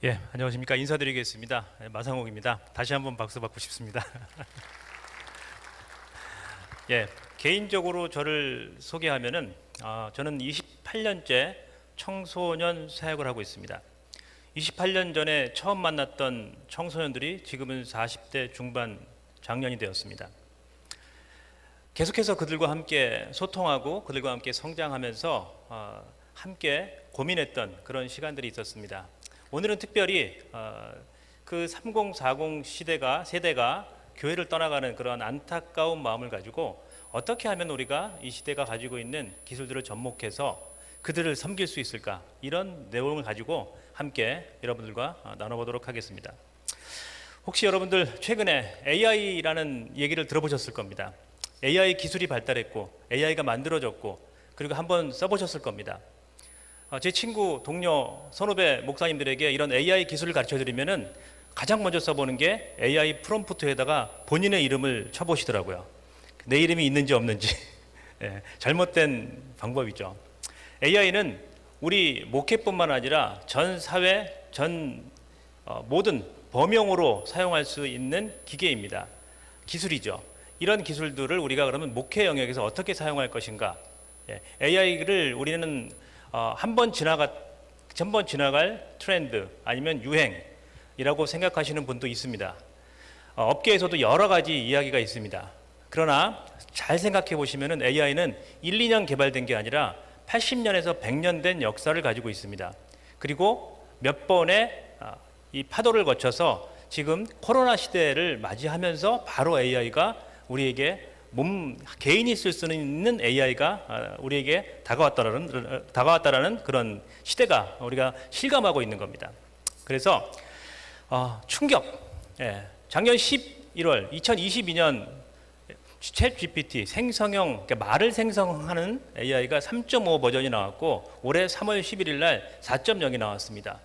예, 안녕하십니까. 인사드리겠습니다. 마상옥입니다. 다시 한번 박수 받고 싶습니다. 예, 개인적으로 저를 소개하면은 저는 28년째 청소년 사역을 하고 있습니다. 28년 전에 처음 만났던 청소년들이 지금은 40대 중반 장년이 되었습니다. 계속해서 그들과 함께 소통하고 그들과 함께 성장하면서 함께 고민했던 그런 시간들이 있었습니다. 오늘은 특별히 그 3040 세대가 교회를 떠나가는 그런 안타까운 마음을 가지고 어떻게 하면 우리가 이 시대가 가지고 있는 기술들을 접목해서 그들을 섬길 수 있을까, 이런 내용을 가지고 함께 여러분들과 나눠보도록 하겠습니다. 혹시 여러분들 최근에 AI라는 얘기를 들어보셨을 겁니다. AI 기술이 발달했고 AI가 만들어졌고 그리고 한번 써보셨을 겁니다. 제 친구, 동료, 선후배 목사님들에게 이런 AI 기술을 가르쳐 드리면은 가장 먼저 써보는 게 AI 프롬프트에다가 본인의 이름을 쳐보시더라고요. 내 이름이 있는지 없는지. 예, 잘못된 방법이죠. AI는 우리 목회뿐만 아니라 전 사회, 모든 범용으로 사용할 수 있는 기계입니다. 기술이죠. 이런 기술들을 우리가 그러면 목회 영역에서 어떻게 사용할 것인가. AI를 우리는 전번 지나갈 트렌드 아니면 유행이라고 생각하시는 분도 있습니다. 업계에서도 여러 가지 이야기가 있습니다. 그러나 잘 생각해 보시면 AI는 1, 2년 개발된 게 아니라 80년에서 100년 된 역사를 가지고 있습니다. 그리고 몇 번의 이 파도를 거쳐서 지금 코로나 시대를 맞이하면서 바로 AI가 우리에게 개인이 쓸 수 있는 AI가 우리에게 다가왔다라는 그런 시대가 우리가 실감하고 있는 겁니다. 그래서 충격. 작년 11월 2022년 챗 GPT 생성형, 그러니까 말을 생성하는 AI가 3.5 버전이 나왔고 올해 3월 11일 날 4.0이 나왔습니다.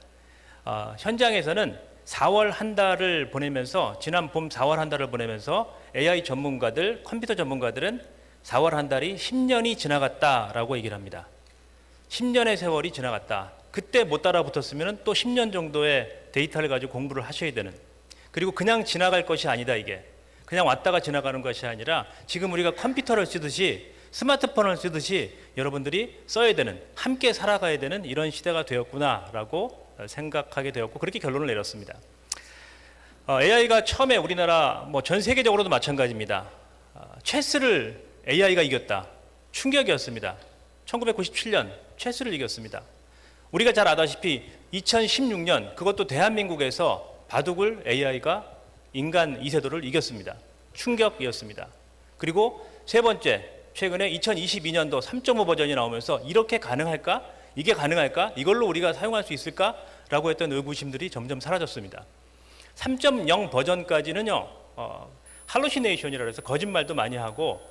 현장에서는 4월 한 달을 보내면서, 지난 봄 4월 한 달을 보내면서 AI 전문가들, 컴퓨터 전문가들은 4월 한 달이 10년이 지나갔다라고 얘기를 합니다. 10년의 세월이 지나갔다. 그때 못 따라 붙었으면 또 10년 정도의 데이터를 가지고 공부를 하셔야 되는, 그리고 그냥 지나갈 것이 아니다. 이게 그냥 왔다가 지나가는 것이 아니라 지금 우리가 컴퓨터를 쓰듯이 스마트폰을 쓰듯이 여러분들이 써야 되는, 함께 살아가야 되는 이런 시대가 되었구나라고 생각하게 되었고, 그렇게 결론을 내렸습니다. AI가 처음에 우리나라, 전 세계적으로도 마찬가지입니다. 체스를 AI가 이겼다. 충격이었습니다. 1997년 체스를 이겼습니다. 우리가 잘 아다시피 2016년 그것도 대한민국에서 바둑을 AI가 인간 이세돌을 이겼습니다. 충격이었습니다. 그리고 세 번째, 최근에 2022년도 3.5 버전이 나오면서 이렇게 가능할까? 이게 가능할까? 이걸로 우리가 사용할 수 있을까? 라고 했던 의구심들이 점점 사라졌습니다. 3.0 버전까지는요, 할루시네이션이라고 해서 거짓말도 많이 하고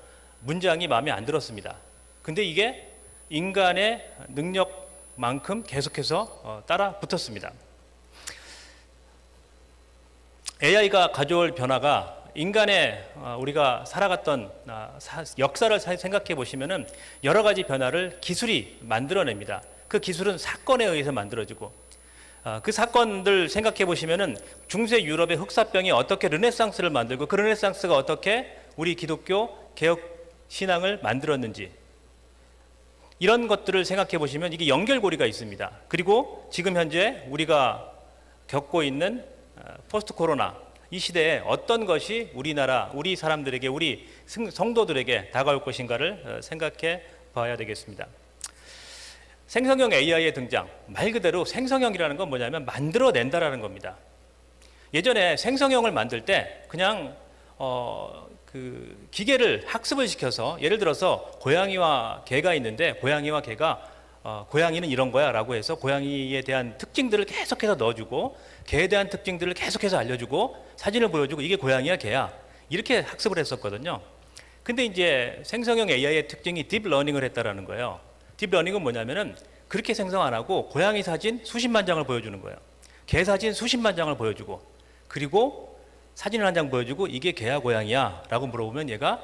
문장이 마음에 안 들었습니다. 근데 이게 인간의 능력만큼 계속해서 따라 붙었습니다. AI가 가져올 변화가 인간의 우리가 살아갔던 역사를 생각해 보시면은 여러 가지 변화를 기술이 만들어냅니다. 그 기술은 사건에 의해서 만들어지고, 그 사건들 생각해 보시면은 중세 유럽의 흑사병이 어떻게 르네상스를 만들고 그 르네상스가 어떻게 우리 기독교 개혁 신앙을 만들었는지, 이런 것들을 생각해 보시면 이게 연결고리가 있습니다. 그리고 지금 현재 우리가 겪고 있는 포스트 코로나 이 시대에 어떤 것이 우리나라, 우리 사람들에게, 우리 성도들에게 다가올 것인가를 생각해 봐야 되겠습니다. 생성형 AI의 등장, 말 그대로 생성형이라는 건 뭐냐면 만들어낸다라는 겁니다. 예전에 생성형을 만들 때 그냥 그 기계를 학습을 시켜서, 예를 들어서 고양이와 개가 있는데 고양이와 개가 고양이는 이런 거야 라고 해서 고양이에 대한 특징들을 계속해서 넣어주고 개에 대한 특징들을 계속해서 알려주고 사진을 보여주고 이게 고양이야 개야, 이렇게 학습을 했었거든요. 근데 이제 생성형 AI의 특징이 딥러닝을 했다라는 거예요. 딥러닝은 뭐냐면은 그렇게 생성 안 하고 고양이 사진 수십만 장을 보여주는 거예요. 개 사진 수십만 장을 보여주고, 그리고 사진을 한 장 보여주고 이게 개야 고양이야 라고 물어보면 얘가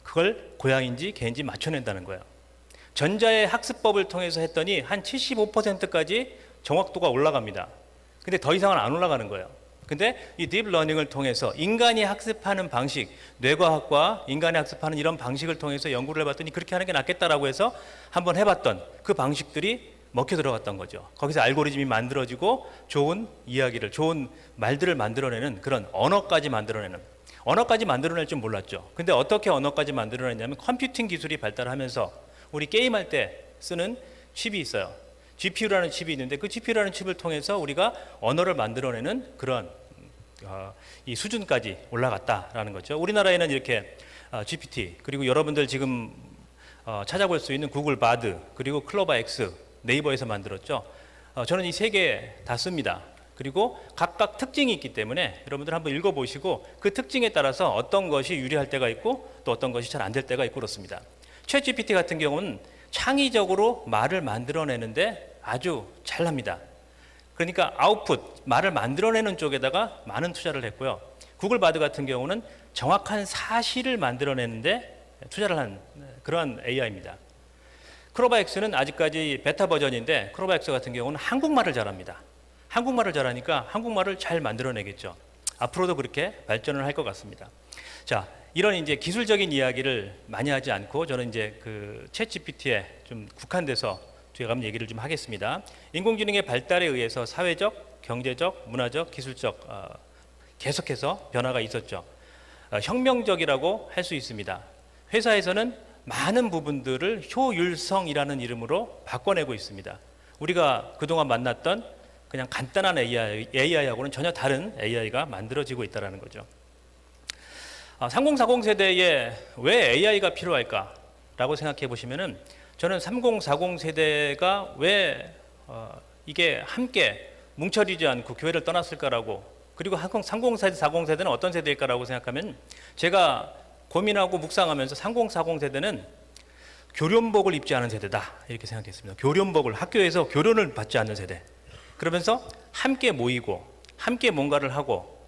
그걸 고양이인지 개인지 맞춰낸다는 거예요. 전자의 학습법을 통해서 했더니 한 75%까지 정확도가 올라갑니다. 근데 더 이상은 안 올라가는 거예요. 근데 이 딥러닝을 통해서 인간이 학습하는 방식, 뇌과학과 인간이 학습하는 이런 방식을 통해서 연구를 해봤더니 그렇게 하는 게 낫겠다라고 해서 한번 해봤던 그 방식들이 먹혀 들어갔던 거죠. 거기서 알고리즘이 만들어지고 좋은 이야기를, 좋은 말들을 만들어내는 그런 언어까지 만들어낼 줄 몰랐죠. 근데 어떻게 언어까지 만들어냈냐면 컴퓨팅 기술이 발달하면서 우리 게임할 때 쓰는 칩이 있어요. GPU라는 칩이 있는데 그 GPU라는 칩을 통해서 우리가 언어를 만들어내는 그런 이 수준까지 올라갔다라는 거죠. 우리나라에는 이렇게 GPT 그리고 여러분들 지금 찾아볼 수 있는 구글 바드 그리고 클로바 X 네이버에서 만들었죠. 저는 이 세 개 다 씁니다. 그리고 각각 특징이 있기 때문에 여러분들 한번 읽어보시고 그 특징에 따라서 어떤 것이 유리할 때가 있고 또 어떤 것이 잘 안 될 때가 있고 그렇습니다. 챗 GPT 같은 경우는 창의적으로 말을 만들어내는데 아주 잘납니다. 그러니까 아웃풋, 말을 만들어내는 쪽에다가 많은 투자를 했고요. 구글 바드 같은 경우는 정확한 사실을 만들어내는데 투자를 한 그러한 AI입니다. 클로바 X는 아직까지 베타 버전인데 클로바 X 같은 경우는 한국말을 잘합니다. 한국말을 잘하니까 한국말을 잘 만들어내겠죠. 앞으로도 그렇게 발전을 할 것 같습니다. 자, 이런 이제 기술적인 이야기를 많이 하지 않고 저는 이제 그 챗 GPT에 좀 국한돼서 뒤에 가면 얘기를 좀 하겠습니다. 인공지능의 발달에 의해서 사회적, 경제적, 문화적, 기술적 계속해서 변화가 있었죠. 혁명적이라고 할 수 있습니다. 회사에서는 많은 부분들을 효율성이라는 이름으로 바꿔내고 있습니다. 우리가 그동안 만났던 그냥 간단한 AI하고는 전혀 다른 AI가 만들어지고 있다는 거죠. 3040 세대에 왜 AI가 필요할까라고 생각해 보시면은 저는 3040 세대가 왜 이게 함께 뭉쳐지지 않고 교회를 떠났을까라고, 그리고 3040 세대는 어떤 세대일까라고 생각하면 제가 고민하고 묵상하면서 3040 세대는 교련복을 입지 않은 세대다 이렇게 생각했습니다. 교련복을, 학교에서 교련을 받지 않는 세대. 그러면서 함께 모이고 함께 뭔가를 하고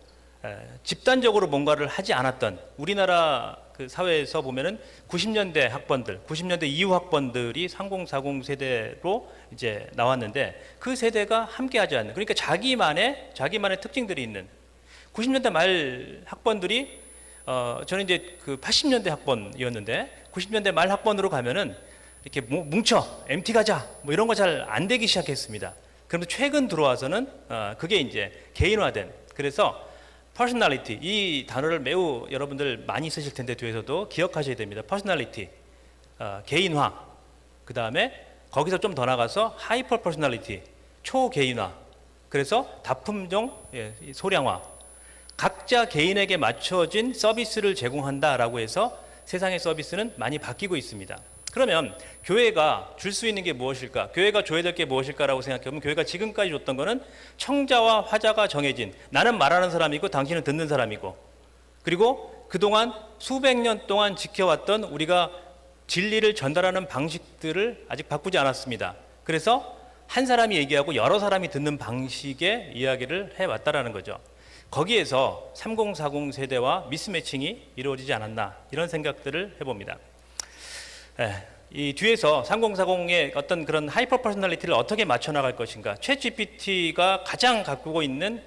집단적으로 뭔가를 하지 않았던 우리나라 그 사회에서 보면은 90년대 학번들, 90년대 이후 학번들이 3040 세대로 이제 나왔는데 그 세대가 함께하지 않는, 그러니까 자기만의 특징들이 있는 90년대 말 학번들이 저는 이제 그 80년대 학번이었는데 90년대 말 학번으로 가면은 이렇게 뭉쳐 MT 가자 뭐 이런 거 잘 안 되기 시작했습니다. 그런데 최근 들어와서는 그게 이제 개인화된, 그래서 퍼스널리티, 이 단어를 매우 여러분들 많이 쓰실 텐데 뒤에서도 기억하셔야 됩니다. 퍼스널리티, 개인화, 그 다음에 거기서 좀 더 나가서 하이퍼 퍼스널리티, 초개인화, 그래서 다품종 소량화, 각자 개인에게 맞춰진 서비스를 제공한다라고 해서 세상의 서비스는 많이 바뀌고 있습니다. 그러면 교회가 줄 수 있는 게 무엇일까? 교회가 줘야 될 게 무엇일까라고 생각해보면 교회가 지금까지 줬던 거는 청자와 화자가 정해진, 나는 말하는 사람이고 당신은 듣는 사람이고, 그리고 그동안 수백 년 동안 지켜왔던 우리가 진리를 전달하는 방식들을 아직 바꾸지 않았습니다. 그래서 한 사람이 얘기하고 여러 사람이 듣는 방식의 이야기를 해왔다라는 거죠. 거기에서 3040 세대와 미스매칭이 이루어지지 않았나 이런 생각들을 해봅니다. 이 뒤에서 3040의 어떤 그런 하이퍼 퍼스널리티를 어떻게 맞춰 나갈 것인가, 챗 GPT가 가장 갖고 있는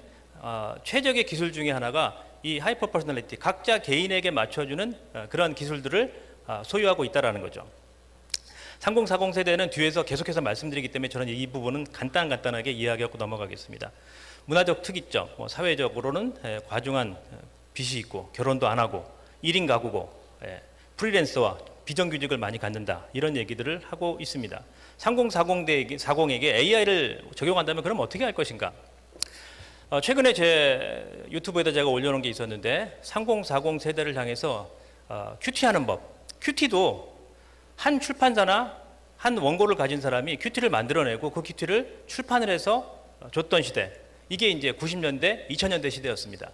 최적의 기술 중에 하나가 이 하이퍼 퍼스널리티, 각자 개인에게 맞춰주는 그런 기술들을 소유하고 있다는 거죠. 3040 세대는 뒤에서 계속해서 말씀드리기 때문에 저는 이 부분은 간단하게 이야기하고 넘어가겠습니다. 문화적 특이점, 사회적으로는 과중한 빚이 있고 결혼도 안 하고 1인 가구고 프리랜서와 비정규직을 많이 갖는다 이런 얘기들을 하고 있습니다. 3040에게 AI를 적용한다면 그럼 어떻게 할 것인가? 최근에 제 유튜브에다 제가 올려놓은 게 있었는데 3040 세대를 향해서 큐티하는 법, 큐티도 한 출판사나 한 원고를 가진 사람이 큐티를 만들어내고 그 큐티를 출판을 해서 줬던 시대, 이게 이제 90년대, 2000년대 시대였습니다.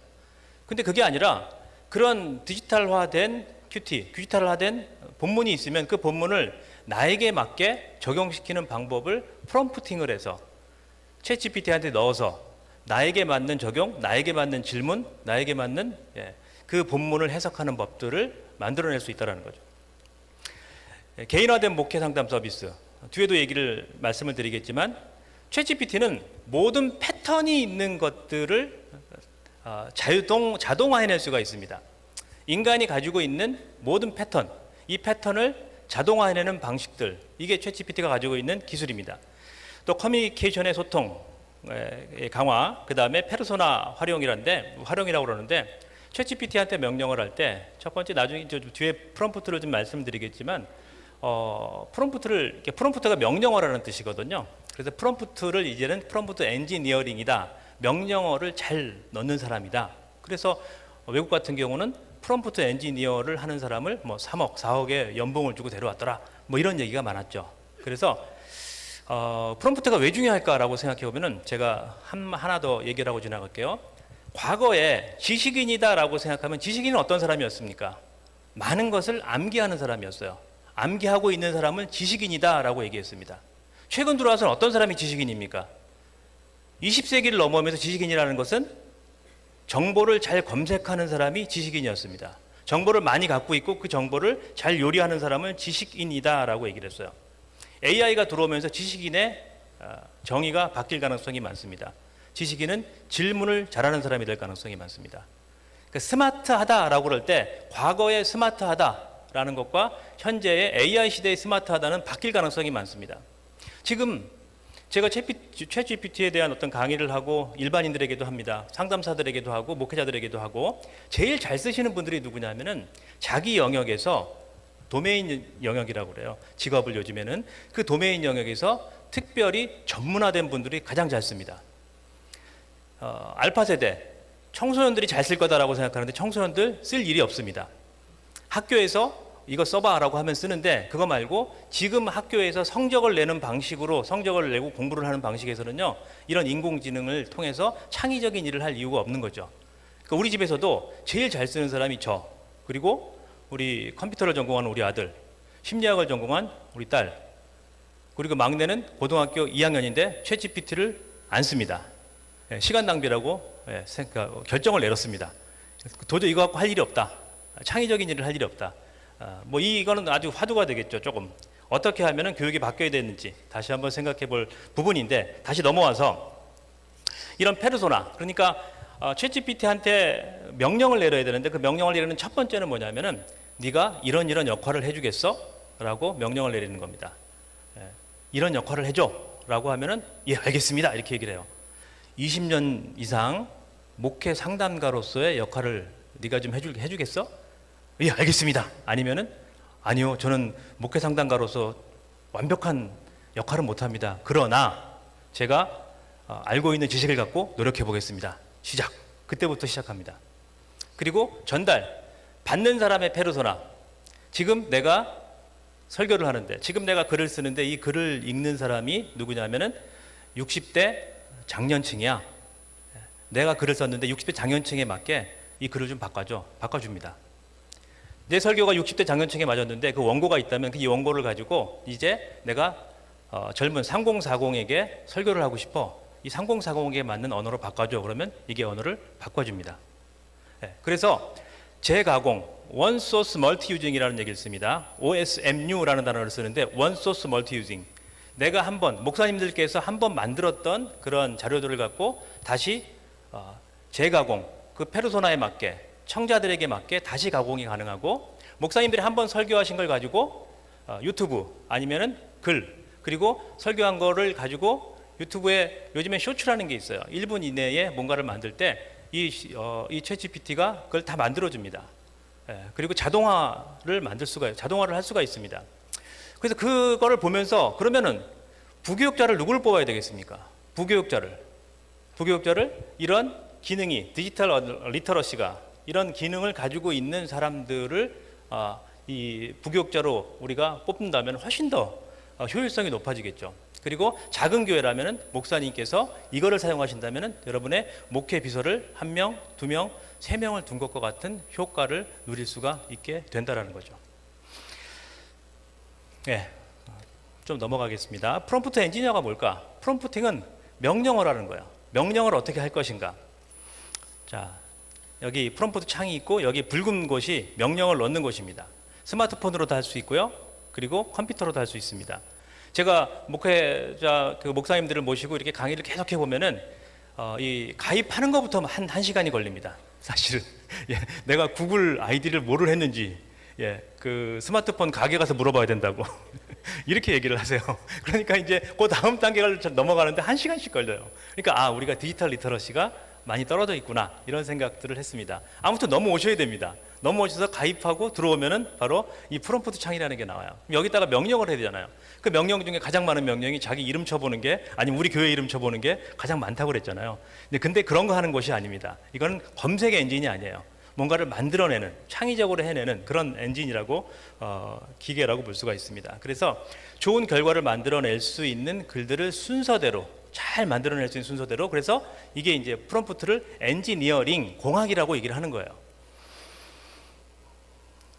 근데 그게 아니라 그런 디지털화된 큐티, 디지털화된 본문이 있으면 그 본문을 나에게 맞게 적용시키는 방법을 프롬프팅을 해서 챗 GPT한테 넣어서 나에게 맞는 적용, 나에게 맞는 질문, 나에게 맞는 그 본문을 해석하는 법들을 만들어낼 수 있다는 거죠. 개인화된 목회 상담 서비스, 뒤에도 말씀을 드리겠지만 챗 GPT는 모든 패턴이 있는 것들을 자동화해낼 수가 있습니다. 인간이 가지고 있는 모든 패턴, 이 패턴을 자동화해내는 방식들, 이게 챗GPT가 가지고 있는 기술입니다. 또 커뮤니케이션의 소통, 강화, 그 다음에 페르소나 활용이라고 그러는데, 챗GPT한테 명령을 할 때 첫 번째, 나중에 뒤에 프롬프트를 좀 말씀드리겠지만, 프롬프트가 명령어라는 뜻이거든요. 그래서 프롬프트를 이제는 프롬프트 엔지니어링이다, 명령어를 잘 넣는 사람이다. 그래서 외국 같은 경우는 프롬프트 엔지니어를 하는 사람을 뭐 3억, 4억의 연봉을 주고 데려왔더라, 뭐 이런 얘기가 많았죠. 그래서 프롬프트가 왜 중요할까라고 생각해 보면은, 제가 하나 더 얘기를 하고 지나갈게요. 과거에 지식인이다라고 생각하면, 지식인은 어떤 사람이었습니까? 많은 것을 암기하는 사람이었어요. 암기하고 있는 사람은 지식인이다라고 얘기했습니다. 최근 들어와서는 어떤 사람이 지식인입니까? 20세기를 넘어오면서 지식인이라는 것은 정보를 잘 검색하는 사람이 지식인이었습니다. 정보를 많이 갖고 있고 그 정보를 잘 요리하는 사람은 지식인이다라고 얘기를 했어요. AI가 들어오면서 지식인의 정의가 바뀔 가능성이 많습니다. 지식인은 질문을 잘하는 사람이 될 가능성이 많습니다. 그러니까 스마트하다라고 그럴 때, 과거의 스마트하다라는 것과 현재의 AI 시대의 스마트하다는 바뀔 가능성이 많습니다. 지금 제가 챗GPT에 대한 어떤 강의를 하고 일반인들에게도 합니다. 상담사들에게도 하고 목회자들에게도 하고, 제일 잘 쓰시는 분들이 누구냐면은 자기 영역에서 도메인 영역이라고 그래요. 직업을 요즘에는 그 도메인 영역에서 특별히 전문화된 분들이 가장 잘 씁니다. 알파 세대 청소년들이 잘 쓸 거다라고 생각하는데, 청소년들 쓸 일이 없습니다. 학교에서 이거 써봐라고 하면 쓰는데, 그거 말고 지금 학교에서 성적을 내는 방식으로 성적을 내고 공부를 하는 방식에서는요, 이런 인공지능을 통해서 창의적인 일을 할 이유가 없는 거죠. 그러니까 우리 집에서도 제일 잘 쓰는 사람이 저, 그리고 우리 컴퓨터를 전공하는 우리 아들, 심리학을 전공한 우리 딸, 그리고 막내는 고등학교 2학년인데 챗GPT를 안 씁니다. 시간 낭비라고 결정을 내렸습니다. 도저히 이거 갖고 할 일이 없다, 창의적인 일을 할 일이 없다. 뭐 이거는 아주 화두가 되겠죠. 조금 어떻게 하면 교육이 바뀌어야 되는지 다시 한번 생각해 볼 부분인데, 다시 넘어와서 이런 페르소나, 그러니까 챗GPT한테 명령을 내려야 되는데, 그 명령을 내리는 첫 번째는 뭐냐면은, 네가 이런 역할을 해주겠어? 라고 명령을 내리는 겁니다. 이런 역할을 해줘 라고 하면은, 예 알겠습니다 이렇게 얘기를 해요. 20년 이상 목회 상담가로서의 역할을 네가 좀 해주겠어? 예 알겠습니다. 아니면은, 아니요 저는 목회 상담가로서 완벽한 역할은 못합니다. 그러나 제가 알고 있는 지식을 갖고 노력해 보겠습니다. 시작. 그때부터 시작합니다. 그리고 전달, 받는 사람의 페르소나. 지금 내가 설교를 하는데, 지금 내가 글을 쓰는데, 이 글을 읽는 사람이 누구냐면은 60대 장년층이야. 내가 글을 썼는데 60대 장년층에 맞게 이 글을 좀 바꿔줍니다. 내 설교가 60대 장년층에 맞았는데 그 원고가 있다면, 이 원고를 가지고 이제 내가 젊은 3040에게 설교를 하고 싶어. 이 3040에게 맞는 언어로 바꿔줘. 그러면 이게 언어를 바꿔줍니다. 그래서 재가공, One Source Multi-Using이라는 얘기를 씁니다. OSMU라는 단어를 쓰는데, One Source Multi-Using. 내가 한번, 목사님들께서 한번 만들었던 그런 자료들을 갖고 다시 재가공, 그 페르소나에 맞게, 청자들에게 맞게 다시 가공이 가능하고, 목사님들이 한번 설교하신 걸 가지고 유튜브 아니면은 글, 그리고 설교한 거를 가지고 유튜브에 요즘에 쇼츠라는 게 있어요. 1분 이내에 뭔가를 만들 때 이 챗GPT가 그걸 다 만들어줍니다. 그리고 자동화를 할 수가 있습니다. 그래서 그거를 보면서, 그러면은 부교육자를 누구를 뽑아야 되겠습니까? 부교육자를 이런 기능이, 디지털 리터러시가 이런 기능을 가지고 있는 사람들을 이 부교육자로 우리가 뽑는다면 훨씬 더 효율성이 높아지겠죠. 그리고 작은 교회라면 목사님께서 이거를 사용하신다면 여러분의 목회 비서를 1명, 2명, 3명을 둔 것과 같은 효과를 누릴 수가 있게 된다는 거죠. 좀 넘어가겠습니다. 프롬프트 엔지니어가 뭘까? 프롬프팅은 명령어라는 거예요. 명령어를 어떻게 할 것인가. 자, 여기 프롬프트 창이 있고, 여기 붉은 곳이 명령을 넣는 곳입니다. 스마트폰으로도 할 수 있고요, 그리고 컴퓨터로도 할 수 있습니다. 제가 목회자 목사님들을 모시고 이렇게 강의를 계속해 보면은 이 가입하는 것부터 한 시간이 걸립니다. 사실은 예, 내가 구글 아이디를 뭐를 했는지 예, 그 스마트폰 가게 가서 물어봐야 된다고 이렇게 얘기를 하세요. 그러니까 이제 그 다음 단계를 넘어가는데 1시간씩 걸려요. 그러니까 우리가 디지털 리터러시가 많이 떨어져 있구나 이런 생각들을 했습니다. 아무튼 넘어오셔야 됩니다. 넘어오셔서 가입하고 들어오면은 바로 이 프롬프트 창이라는 게 나와요. 여기다가 명령을 해야 되잖아요. 그 명령 중에 가장 많은 명령이 자기 이름 쳐보는 게, 아니면 우리 교회 이름 쳐보는 게 가장 많다고 그랬잖아요. 근데 그런 거 하는 것이 아닙니다. 이건 검색 엔진이 아니에요. 뭔가를 만들어내는, 창의적으로 해내는 그런 엔진이라고 기계라고 볼 수가 있습니다. 그래서 좋은 결과를 만들어낼 수 있는 글들을 순서대로 잘 만들어낼 수 있는 순서대로, 그래서 이게 이제 프롬프트를 엔지니어링 공학이라고 얘기를 하는 거예요.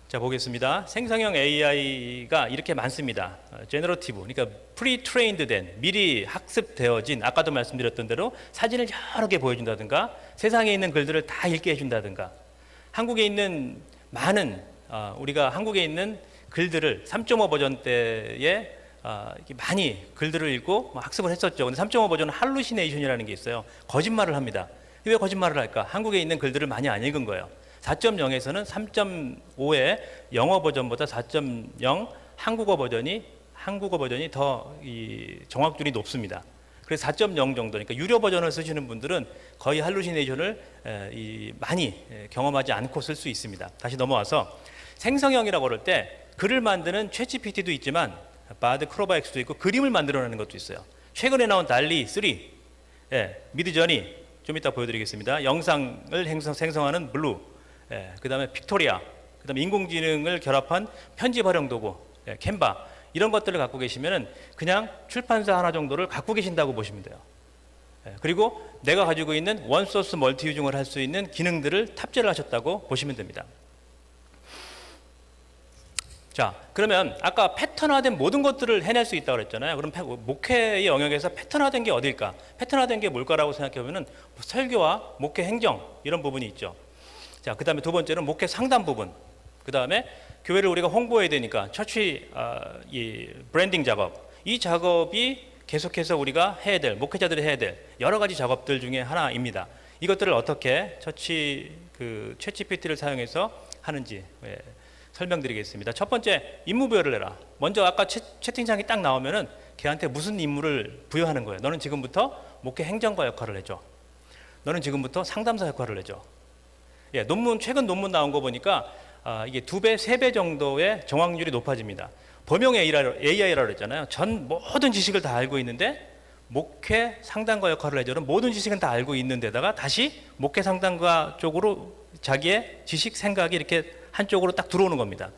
자, 보겠습니다. 생성형 AI가 이렇게 많습니다. 제너러티브, 그러니까 프리트레인드 된, 미리 학습되어진, 아까도 말씀드렸던 대로 사진을 여러 개 보여준다든가, 세상에 있는 글들을 다 읽게 해준다든가, 한국에 있는 많은 우리가 한국에 있는 글들을 3.5 버전 때에 많이 글들을 읽고 학습을 했었죠. 근데 3.5 버전은 할루시네이션이라는 게 있어요. 거짓말을 합니다. 왜 거짓말을 할까? 한국에 있는 글들을 많이 안 읽은 거예요. 4.0에서는 3.5의 영어 버전보다 4.0 한국어 버전이 더 이 정확률이 높습니다. 그래서 4.0 정도, 그러니까 유료 버전을 쓰시는 분들은 거의 할루시네이션을 많이 경험하지 않고 쓸 수 있습니다. 다시 넘어와서 생성형이라고 그럴 때 글을 만드는 챗GPT도 있지만 바드 크로바엑스도 있고 그림을 만들어내는 것도 있어요. 최근에 나온 달리 3, 미드저니 좀 이따 보여드리겠습니다. 영상을 생성하는 블루, 그 다음에 픽토리아, 그 다음에 인공지능을 결합한 편집 활용 도구, 캔바, 이런 것들을 갖고 계시면은 그냥 출판사 하나 정도를 갖고 계신다고 보시면 돼요. 그리고 내가 가지고 있는 원소스 멀티 유징을 할 수 있는 기능들을 탑재를 하셨다고 보시면 됩니다. 자, 그러면 아까 패턴화된 모든 것들을 해낼 수 있다고 그랬잖아요. 그럼 목회의 영역에서 패턴화된 게 어딜까? 패턴화된 게 뭘까라고 생각해 보면은 설교와 목회 행정 이런 부분이 있죠. 자, 그 다음에 두 번째는 목회 상담 부분. 그 다음에 교회를 우리가 홍보해야 되니까 처치 이 브랜딩 작업. 이 작업이 계속해서 우리가 해야 될, 목회자들이 해야 될 여러 가지 작업들 중에 하나입니다. 이것들을 어떻게 챗GPT를 사용해서 하는지 설명드리겠습니다. 첫 번째, 임무 부여를 해라. 먼저 아까 채팅창이 딱 나오면은 걔한테 무슨 임무를 부여하는 거예요. 너는 지금부터 목회 행정가 역할을 해줘. 너는 지금부터 상담사 역할을 해줘. 최근 논문 나온 거 보니까 이게 2배, 3배 정도의 정확률이 높아집니다. 범용 AI라고 했잖아요. 전 모든 지식을 다 알고 있는데 목회 상담가 역할을 해주는 모든 지식은 다 알고 있는 데다가 다시 목회 상담가 쪽으로 자기의 지식, 생각이 이렇게 한쪽으로 딱 들어오는 겁니다.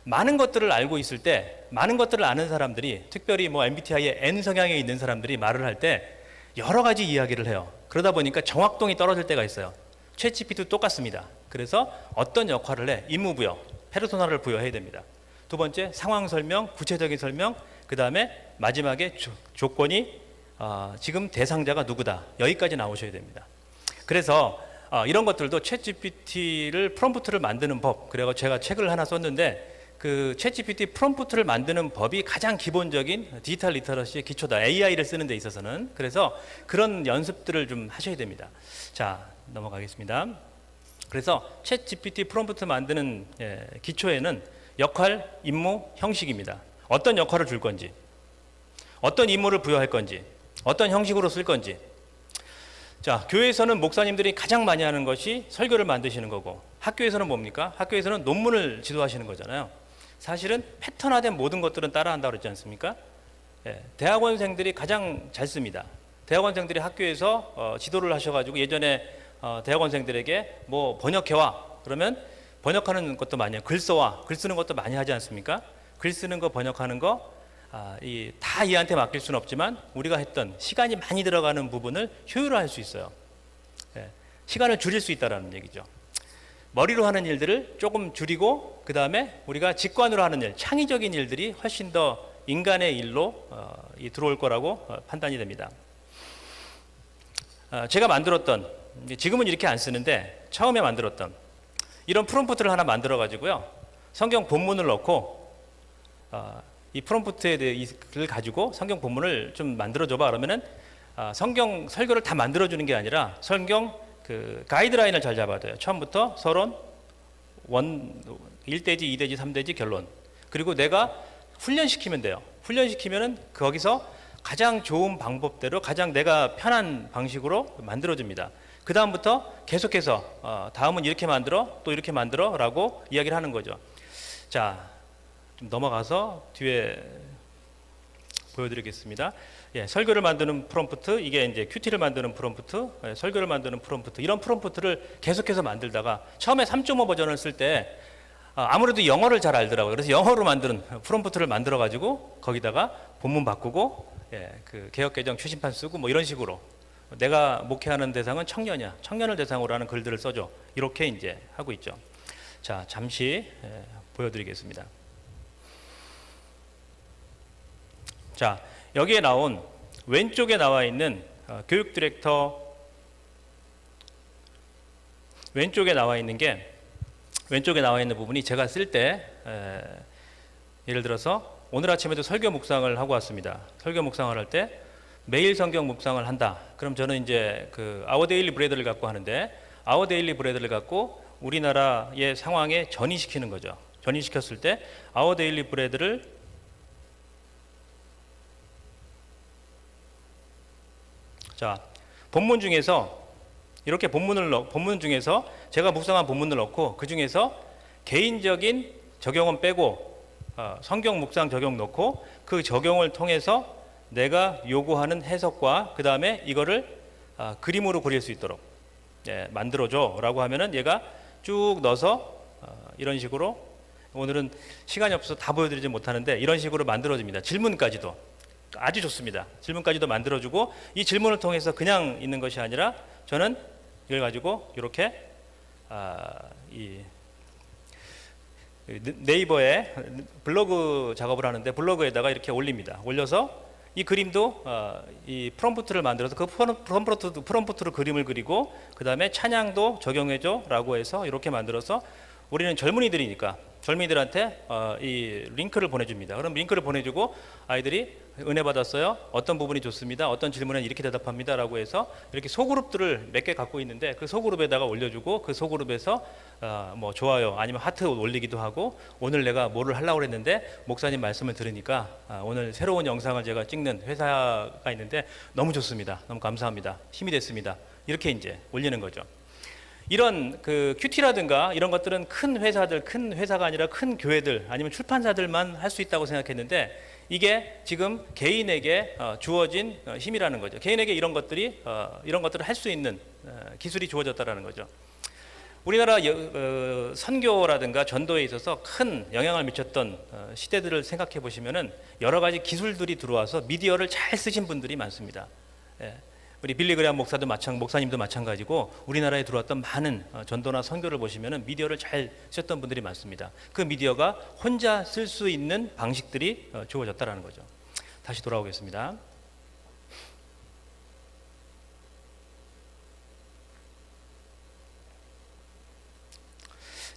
많은 것들을 알고 있을 때, 많은 것들을 아는 사람들이, 특별히 MBTI의 N 성향에 있는 사람들이 말을 할 때 여러 가지 이야기를 해요. 그러다 보니까 정확도가 떨어질 때가 있어요. 챗GPT도 똑같습니다. 그래서 어떤 역할을 해, 임무 부여, 페르소나를 부여해야 됩니다. 두 번째, 상황 설명, 구체적인 설명, 그 다음에 마지막에 조건이 지금 대상자가 누구다. 여기까지 나오셔야 됩니다. 그래서 이런 것들도 챗GPT를 프롬프트를 만드는 법, 그리고 제가 책을 하나 썼는데 그 챗GPT 프롬프트를 만드는 법이 가장 기본적인 디지털 리터러시의 기초다. AI를 쓰는 데 있어서는. 그래서 그런 연습들을 좀 하셔야 됩니다. 자, 넘어가겠습니다. 그래서 챗GPT 프롬프트 만드는 기초에는 역할, 임무, 형식입니다. 어떤 역할을 줄 건지, 어떤 임무를 부여할 건지, 어떤 형식으로 쓸 건지. 자, 교회에서는 목사님들이 가장 많이 하는 것이 설교를 만드시는 거고, 학교에서는 뭡니까? 학교에서는 논문을 지도하시는 거잖아요. 사실은 패턴화된 모든 것들은 따라한다고 그랬지 않습니까? 대학원생들이 가장 잘 씁니다. 대학원생들이 학교에서 지도를 하셔가지고 예전에 대학원생들에게 번역해와 그러면 번역하는 것도 많이 해요. 글 써와, 글 쓰는 것도 많이 하지 않습니까? 글 쓰는 거, 번역하는 거 다 얘한테 맡길 수는 없지만 우리가 했던 시간이 많이 들어가는 부분을 효율화할 수 있어요. 시간을 줄일 수 있다는 얘기죠. 머리로 하는 일들을 조금 줄이고 그 다음에 우리가 직관으로 하는 일, 창의적인 일들이 훨씬 더 인간의 일로 들어올 거라고 판단이 됩니다. 제가 만들었던, 지금은 이렇게 안 쓰는데 처음에 만들었던 이런 프롬프트를 하나 만들어 가지고요, 성경 본문을 넣고 이 프롬프트에 대해 이 글을 가지고 성경 본문을 좀 만들어 줘봐 그러면은 성경 설교를 다 만들어주는 게 아니라 성경 그 가이드라인을 잘 잡아둬요. 처음부터 서론, 1대지, 2대지, 3대지 결론. 그리고 내가 훈련시키면 돼요. 훈련시키면은 거기서 가장 좋은 방법대로 가장 내가 편한 방식으로 만들어줍니다. 그 다음부터 계속해서 다음은 이렇게 만들어, 또 이렇게 만들어 라고 이야기를 하는 거죠. 자, 좀 넘어가서 뒤에 보여드리겠습니다. 예, 설교를 만드는 프롬프트, 이게 이제 큐티를 만드는 프롬프트, 설교를 만드는 프롬프트, 이런 프롬프트를 계속해서 만들다가 처음에 3.5 버전을 쓸 때 아무래도 영어를 잘 알더라고요. 그래서 영어로 만드는 프롬프트를 만들어 가지고 거기다가 본문 바꾸고, 예, 그 개혁개정 최신판 쓰고 뭐 이런 식으로 내가 목회하는 대상은 청년이야, 청년을 대상으로 하는 글들을 써줘, 이렇게 이제 하고 있죠. 자, 잠시 보여드리겠습니다. 자, 여기에 나온 왼쪽에 나와 있는 교육 디렉터, 왼쪽에 나와 있는 부분이 제가 쓸 때 예를 들어서 오늘 아침에도 설교 묵상을 하고 왔습니다. 설교 묵상을 할 때 매일 성경 묵상을 한다. 그럼 저는 이제 그 아워 데일리 브레드를 갖고 하는데, 아워 데일리 브레드를 갖고 우리나라의 상황에 전이시키는 거죠. 전이시켰을 때 아워 데일리 브레드를 자, 본문 중에서 이렇게 본문 중에서 제가 묵상한 본문을 넣고 그 중에서 개인적인 적용은 빼고 성경 묵상 적용 넣고 그 적용을 통해서 내가 요구하는 해석과 그 다음에 이거를 그림으로 그릴 수 있도록 만들어줘 라고 하면은 얘가 쭉 넣어서 이런 식으로, 오늘은 시간이 없어서 다 보여드리지 못하는데 이런 식으로 만들어집니다. 질문까지도 아주 좋습니다. 질문까지도 만들어주고, 이 질문을 통해서 그냥 있는 것이 아니라 저는 이걸 가지고 이렇게 이 네이버에 블로그 작업을 하는데 블로그에다가 이렇게 올립니다. 올려서 이 그림도 이 프롬프트를 만들어서 그 프롬프트로 그림을 그리고 그 다음에 찬양도 적용해줘 라고 해서 이렇게 만들어서, 우리는 젊은이들이니까 젊은이들한테 이 링크를 보내줍니다. 그럼 링크를 보내주고 아이들이 은혜 받았어요, 어떤 부분이 좋습니다, 어떤 질문에 이렇게 대답합니다 라고 해서 이렇게 소그룹들을 몇 개 갖고 있는데 그 소그룹에다가 올려주고 그 소그룹에서 뭐 좋아요 아니면 하트 올리기도 하고, 오늘 내가 뭐를 하려고 했는데 목사님 말씀을 들으니까 오늘 새로운 영상을 제가 찍는 회사가 있는데 너무 좋습니다, 너무 감사합니다, 힘이 됐습니다, 이렇게 이제 올리는 거죠. 이런 그 큐티라든가 이런 것들은 큰 회사들, 큰 회사가 아니라 큰 교회들 아니면 출판사들만 할 수 있다고 생각했는데, 이게 지금 개인에게 주어진 힘이라는 거죠. 개인에게 이런 것들을 할 수 있는 기술이 주어졌다라는 거죠. 우리나라 선교라든가 전도에 있어서 큰 영향을 미쳤던 시대들을 생각해 보시면은 여러 가지 기술들이 들어와서 미디어를 잘 쓰신 분들이 많습니다. 우리 빌리 그레함 목사님도 마찬가지고 우리나라에 들어왔던 많은 전도나 선교를 보시면은 미디어를 잘 쓰셨던 분들이 많습니다. 그 미디어가 혼자 쓸 수 있는 방식들이 주어졌다라는 거죠. 다시 돌아오겠습니다.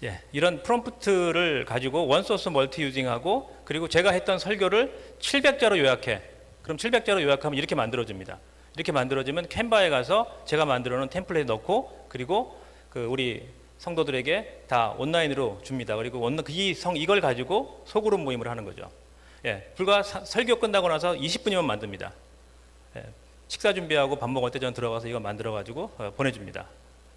예, 이런 프롬프트를 가지고 원소스 멀티 유징하고, 그리고 제가 했던 설교를 700자로 요약해. 그럼 700자로 요약하면 이렇게 만들어집니다. 이렇게 만들어지면 캔바에 가서 제가 만들어 놓은 템플릿 넣고, 그리고 그 우리 성도들에게 다 온라인으로 줍니다. 그리고 이걸 가지고 소그룹 모임을 하는 거죠. 예, 불과 설교 끝나고 나서 20분이면 만듭니다. 예, 식사 준비하고 밥 먹을 때 전 들어가서 이거 만들어 가지고 보내줍니다.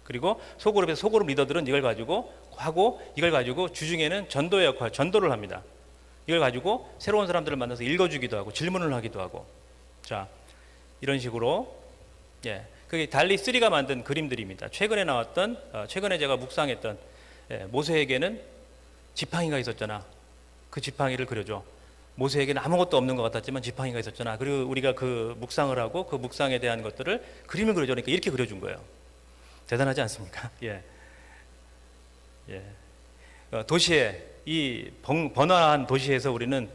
그리고 소그룹에서 소그룹 리더들은 이걸 가지고 하고, 이걸 가지고 주중에는 전도의 역할, 전도를 합니다. 이걸 가지고 새로운 사람들을 만나서 읽어주기도 하고 질문을 하기도 하고, 자, 이런 식으로, 예, 그게 달리 3가 만든 그림들입니다. 최근에 나왔던, 최근에 제가 묵상했던, 모세에게는 지팡이가 있었잖아. 그 지팡이를 그려줘. 모세에게는 아무것도 없는 것 같았지만 지팡이가 있었잖아. 그리고 우리가 그 묵상을 하고 그 묵상에 대한 것들을 그림을 그려줘. 그러니까 이렇게 그려준 거예요. 대단하지 않습니까? 예. 예. 도시에, 이 번화한 도시에서 우리는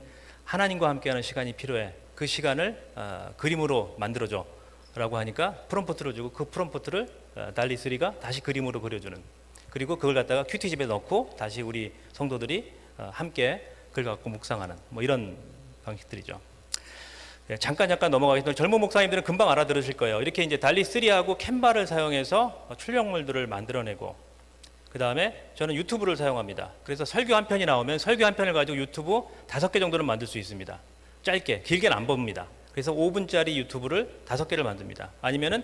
하나님과 함께하는 시간이 필요해. 그 시간을 그림으로 만들어줘 라고 하니까 프롬프트를 주고, 그 프롬프트를 달리3가 다시 그림으로 그려주는, 그리고 그걸 갖다가 큐티집에 넣고 다시 우리 성도들이 함께 그걸 갖고 묵상하는, 뭐 이런 방식들이죠. 잠깐 넘어가겠습니다. 젊은 목사님들은 금방 알아들으실 거예요. 이렇게 이제 달리3하고 캔바를 사용해서 출력물들을 만들어내고, 그 다음에 저는 유튜브를 사용합니다. 그래서 설교 한 편이 나오면 설교 한 편을 가지고 유튜브 5개 정도는 만들 수 있습니다. 짧게, 길게는 안 봅니다. 그래서 5분짜리 유튜브를 5개를 만듭니다. 아니면은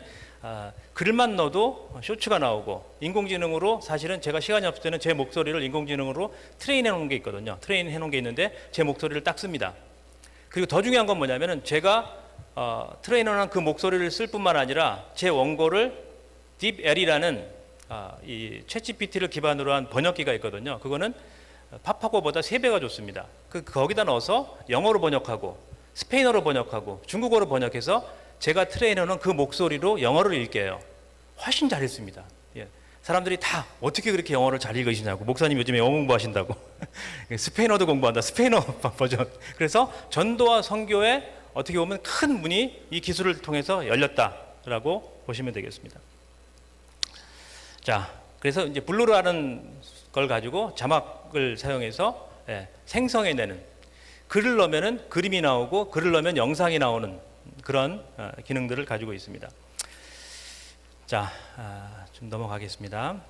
글만 넣어도 쇼츠가 나오고, 인공지능으로 사실은 제가 시간이 없을 때는 제 목소리를 인공지능으로 트레인해 놓은 게 있거든요. 트레인해 놓은 게 있는데 제 목소리를 딱 씁니다. 그리고 더 중요한 건 뭐냐면은 제가 트레이너한 그 목소리를 쓸 뿐만 아니라 제 원고를 딥L이라는 이 챗GPT를 기반으로 한 번역기가 있거든요. 그거는 파파고보다 3배가 좋습니다. 거기다 넣어서 영어로 번역하고 스페인어로 번역하고 중국어로 번역해서 제가 트레이너는 그 목소리로 영어를 읽게요. 훨씬 잘 읽습니다. 예. 사람들이 다 어떻게 그렇게 영어를 잘 읽으시냐고, 목사님 요즘에 영어 공부하신다고. 스페인어도 공부한다, 스페인어 버전. 그래서 전도와 선교에 어떻게 보면 큰 문이 이 기술을 통해서 열렸다라고 보시면 되겠습니다. 자, 그래서 이제 블루라는 걸 가지고 자막을 사용해서 생성해내는, 글을 넣으면 그림이 나오고 글을 넣으면 영상이 나오는 그런 기능들을 가지고 있습니다. 자, 좀 넘어가겠습니다.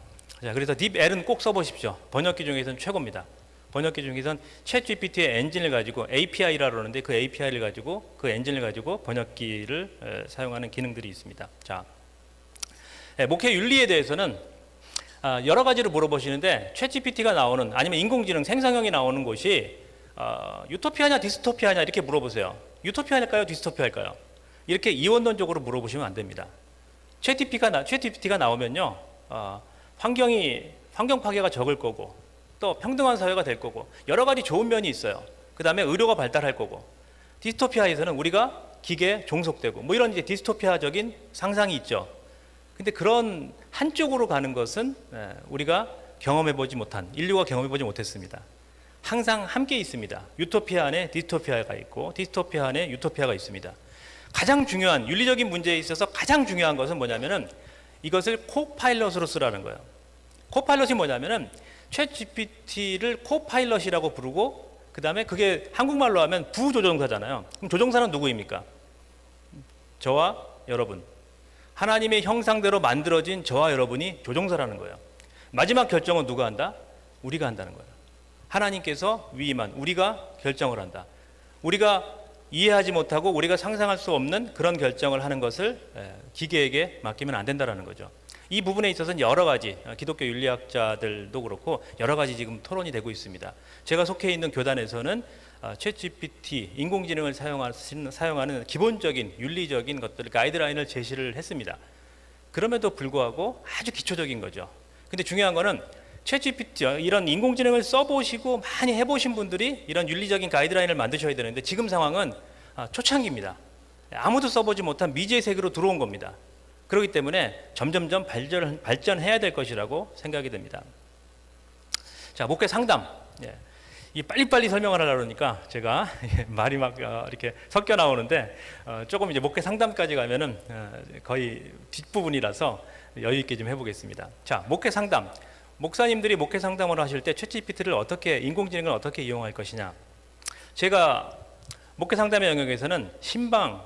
자, 그래서 딥L은 꼭 써보십시오. 번역기 중에서는 최고입니다. 번역기 중에서는 챗GPT의 엔진을 가지고 API라고 그러는데 그 API를 가지고, 그 엔진을 가지고 번역기를 사용하는 기능들이 있습니다. 자, 목회 윤리에 대해서는 여러 가지로 물어보시는데, 챗GPT가 나오는, 아니면 인공지능 생성형이 나오는 곳이 유토피아냐 디스토피아냐 이렇게 물어보세요. 유토피아일까요 디스토피아일까요? 이렇게 이원론적으로 물어보시면 안 됩니다. 챗GPT가 나오면요, 환경 파괴가 적을 거고, 또 평등한 사회가 될 거고, 여러 가지 좋은 면이 있어요. 그 다음에 의료가 발달할 거고, 디스토피아에서는 우리가 기계에 종속되고, 뭐 이런 이제 디스토피아적인 상상이 있죠. 근데 그런 한쪽으로 가는 것은 우리가 경험해보지 못한, 인류가 경험해보지 못했습니다. 항상 함께 있습니다. 유토피아 안에 디스토피아가 있고, 디스토피아 안에 유토피아가 있습니다. 가장 중요한, 윤리적인 문제에 있어서 가장 중요한 것은 뭐냐면은 이것을 코파일럿으로 쓰라는 거예요. 코파일럿이 뭐냐면은 챗GPT를 코파일럿이라고 부르고, 그 다음에 그게 한국말로 하면 부조종사잖아요. 그럼 조종사는 누구입니까? 저와 여러분. 하나님의 형상대로 만들어진 저와 여러분이 조종사라는 거예요. 마지막 결정은 누가 한다? 우리가 한다는 거예요. 하나님께서 위임한, 우리가 결정을 한다. 우리가 이해하지 못하고 우리가 상상할 수 없는 그런 결정을 하는 것을 기계에게 맡기면 안 된다는 거죠. 이 부분에 있어서는 여러 가지, 기독교 윤리학자들도 그렇고 여러 가지 지금 토론이 되고 있습니다. 제가 속해 있는 교단에서는 챗GPT, 인공지능을 사용하는 기본적인 윤리적인 것들, 가이드라인을 제시를 했습니다. 그럼에도 불구하고 아주 기초적인 거죠. 근데 중요한 거는 챗GPT, 이런 인공지능을 써보시고 많이 해보신 분들이 이런 윤리적인 가이드라인을 만드셔야 되는데, 지금 상황은 초창기입니다. 아무도 써보지 못한 미지의 세계로 들어온 겁니다. 그렇기 때문에 점점점 발전해야 될 것이라고 생각이 됩니다. 자, 목회 상담. 이 빨리빨리 설명을 하려고 그러니까 제가 말이 막 이렇게 섞여 나오는데, 조금 이제 목회 상담까지 가면은 거의 뒷부분이라서 여유 있게 좀 해보겠습니다. 자, 목회 상담. 목사님들이 목회 상담을 하실 때 챗GPT를 어떻게, 인공지능을 어떻게 이용할 것이냐. 제가 목회 상담의 영역에서는 신방이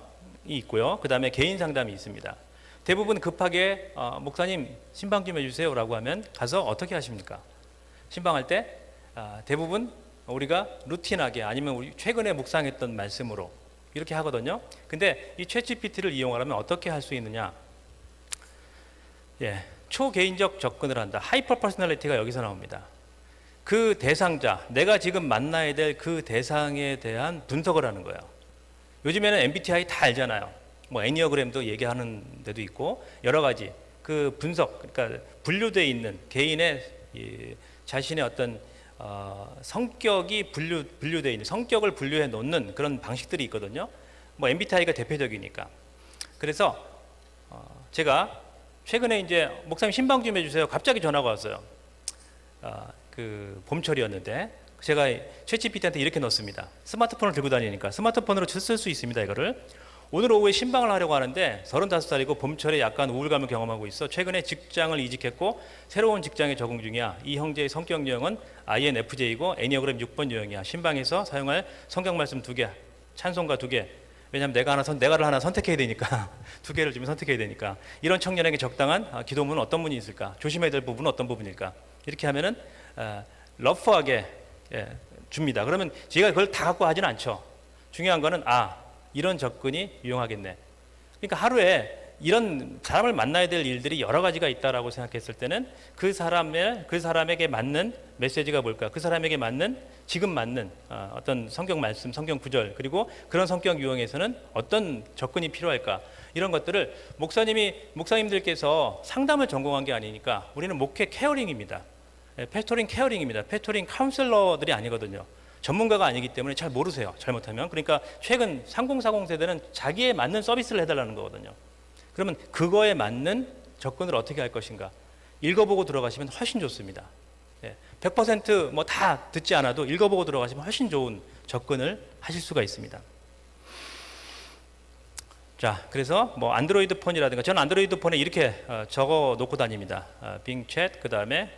있고요. 그 다음에 개인 상담이 있습니다. 대부분 급하게 목사님 신방 좀 해주세요 라고 하면 가서 어떻게 하십니까? 신방할 때 대부분 우리가 루틴하게, 아니면 우리 최근에 묵상했던 말씀으로 이렇게 하거든요. 근데 이 챗GPT를 이용하려면 어떻게 할 수 있느냐? 초개인적 접근을 한다. 하이퍼 퍼스널리티가 여기서 나옵니다. 그 대상자, 내가 지금 만나야 될 그 대상에 대한 분석을 하는 거예요. 요즘에는 MBTI 다 알잖아요. 뭐 애니어그램도 얘기하는 데도 있고, 여러 가지 그 분석, 그러니까 분류되어 있는 개인의 자신의 어떤 성격이 분류되어 있는, 성격을 분류해 놓는 그런 방식들이 있거든요. 뭐 MBTI가 대표적이니까. 그래서 제가 최근에 이제 목사님 신방 좀 해주세요. 갑자기 전화가 왔어요. 그 봄철이었는데 제가 챗GPT한테 이렇게 넣었습니다. 스마트폰을 들고 다니니까 스마트폰으로 쓸 수 있습니다. 이거를 오늘 오후에 신방을 하려고 하는데 35살이고 봄철에 약간 우울감을 경험하고 있어. 최근에 직장을 이직했고 새로운 직장에 적응 중이야. 이 형제의 성격 유형은 INFJ이고 애니어그램 6번 유형이야. 신방에서 사용할 성경 말씀 2개, 찬송가 2개, 왜냐하면 내가를 하나 선택해야 되니까 두 개를 지금 선택해야 되니까 이런 청년에게 적당한 기도문은 어떤 문이 있을까? 조심해야 될 부분은 어떤 부분일까? 이렇게 하면은 러프하게 줍니다. 그러면 제가 그걸 다 갖고 하지는 않죠. 중요한 거는 이런 접근이 유용하겠네. 그러니까 하루에 이런 사람을 만나야 될 일들이 여러 가지가 있다라고 생각했을 때는 그 사람에게 맞는 메시지가 뭘까? 그 사람에게 맞는 지금 맞는 어떤 성경 말씀, 성경 구절, 그리고 그런 성격 유형에서는 어떤 접근이 필요할까? 이런 것들을 목사님들께서 상담을 전공한 게 아니니까 우리는 목회 케어링입니다. 패스토링 케어링입니다. 패스토링 카운셀러들이 아니거든요. 전문가가 아니기 때문에 잘 모르세요. 잘못하면. 그러니까 최근 3040 세대는 자기에 맞는 서비스를 해달라는 거거든요. 그러면 그거에 맞는 접근을 어떻게 할 것인가? 읽어보고 들어가시면 훨씬 좋습니다. 100% 뭐 다 듣지 않아도 읽어보고 들어가시면 훨씬 좋은 접근을 하실 수가 있습니다. 자, 그래서 뭐 안드로이드 폰이라든가 저는 안드로이드 폰에 이렇게 적어 놓고 다닙니다. 빙 챗, 그다음에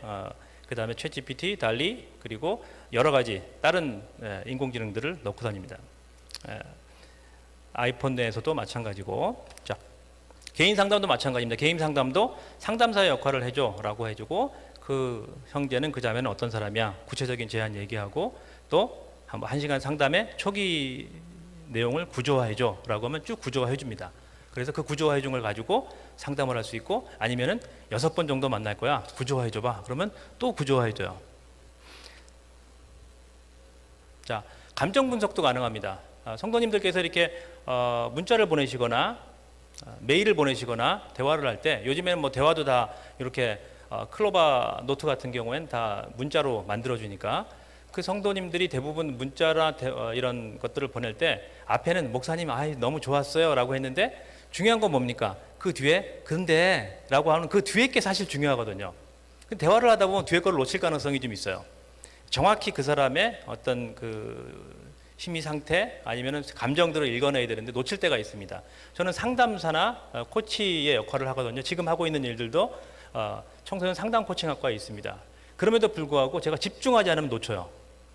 챗 GPT, 달리, 그리고 여러 가지 다른 인공지능들을 넣고 다닙니다. 아이폰 내에서도 마찬가지고. 자, 개인 상담도 마찬가지입니다. 개인 상담도 상담사의 역할을 해줘라고 해주고, 그 형제는 그 자매는 어떤 사람이야, 구체적인 제안 얘기하고, 또 한 시간 상담의 초기 내용을 구조화해줘라고 하면 쭉 구조화해줍니다. 그래서 그 구조화해준 걸 가지고 상담을 할 수 있고, 아니면은 6번 정도 만날 거야, 구조화해줘봐. 그러면 또 구조화해줘요. 자, 감정 분석도 가능합니다. 성도님들께서 이렇게 문자를 보내시거나 메일을 보내시거나 대화를 할 때, 요즘에는 뭐 대화도 다 이렇게 클로바 노트 같은 경우엔 다 문자로 만들어주니까 그 성도님들이 대부분 문자나 이런 것들을 보낼 때 앞에는 목사님 너무 좋았어요 라고 했는데, 중요한 건 뭡니까? 그 뒤에 근데 라고 하는 그 뒤에 게 사실 중요하거든요. 대화를 하다 보면 뒤에 거를 놓칠 가능성이 좀 있어요. 정확히 그 사람의 어떤 그 심리 상태 아니면 감정들을 읽어내야 되는데 놓칠 때가 있습니다. 저는 상담사나 코치의 역할을 하거든요. 지금 하고 있는 일들도 청소년 상담 코칭학과에 있습니다. 그럼에도 불구하고 제가 집중하지 않으면 놓쳐요.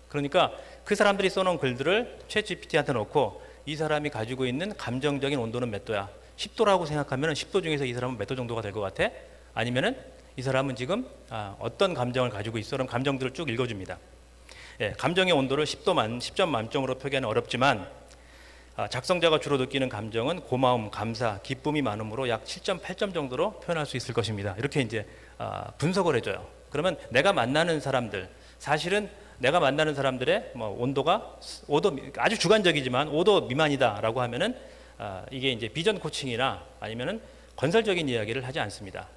그러니까 그 사람들이 써놓은 글들을 챗 GPT한테 넣고, 이 사람이 가지고 있는 감정적인 온도는 몇 도야? 10도라고 생각하면 10도 중에서 이 사람은 몇 도 정도가 될 것 같아? 아니면은 이 사람은 지금 어떤 감정을 가지고 있어? 그럼 감정들을 쭉 읽어줍니다. 감정의 온도를 10점 만점으로 표기하는 어렵지만, 작성자가 주로 느끼는 감정은 고마움, 감사, 기쁨이 많으므로 약 7점, 8점 정도로 표현할 수 있을 것입니다. 이렇게 이제 분석을 해줘요. 그러면 내가 만나는 사람들, 사실은 내가 만나는 사람들의 뭐 온도가 5도, 아주 주관적이지만 5도 미만이다라고 하면은 이게 이제 비전 코칭이나 아니면은 건설적인 이야기를 하지 않습니다.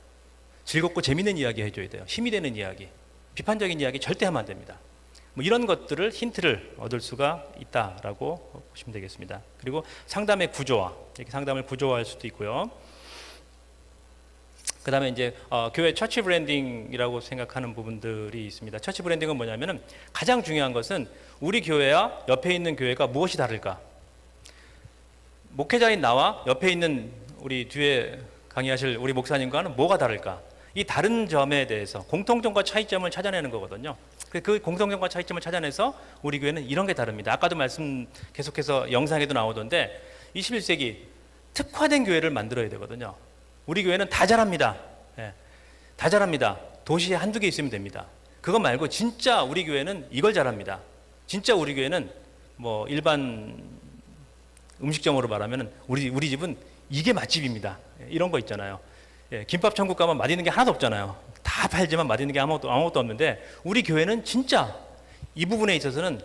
즐겁고 재밌는 이야기 해줘야 돼요. 힘이 되는 이야기, 비판적인 이야기 절대 하면 안 됩니다. 뭐 이런 것들을 힌트를 얻을 수가 있다라고 보시면 되겠습니다. 그리고 상담의 구조화, 이렇게 상담을 구조화할 수도 있고요. 그 다음에 이제 교회 처치 브랜딩이라고 생각하는 부분들이 있습니다. 처치 브랜딩은 뭐냐면은 가장 중요한 것은 우리 교회와 옆에 있는 교회가 무엇이 다를까? 목회자인 나와 옆에 있는 우리 뒤에 강의하실 우리 목사님과는 뭐가 다를까? 이 다른 점에 대해서 공통점과 차이점을 찾아내는 거거든요. 그 공통점과 차이점을 찾아내서 우리 교회는 이런 게 다릅니다. 아까도 말씀 계속해서 영상에도 나오던데 21세기 특화된 교회를 만들어야 되거든요. 우리 교회는 다 잘합니다. 다 잘합니다. 도시에 한두 개 있으면 됩니다. 그거 말고 진짜 우리 교회는 이걸 잘합니다. 진짜 우리 교회는 뭐 일반 음식점으로 말하면 우리 집은 이게 맛집입니다. 이런 거 있잖아요. 김밥 천국 가면 맛있는 게 하나도 없잖아요. 다 팔지만 맛있는 게 아무것도 없는데, 우리 교회는 진짜 이 부분에 있어서는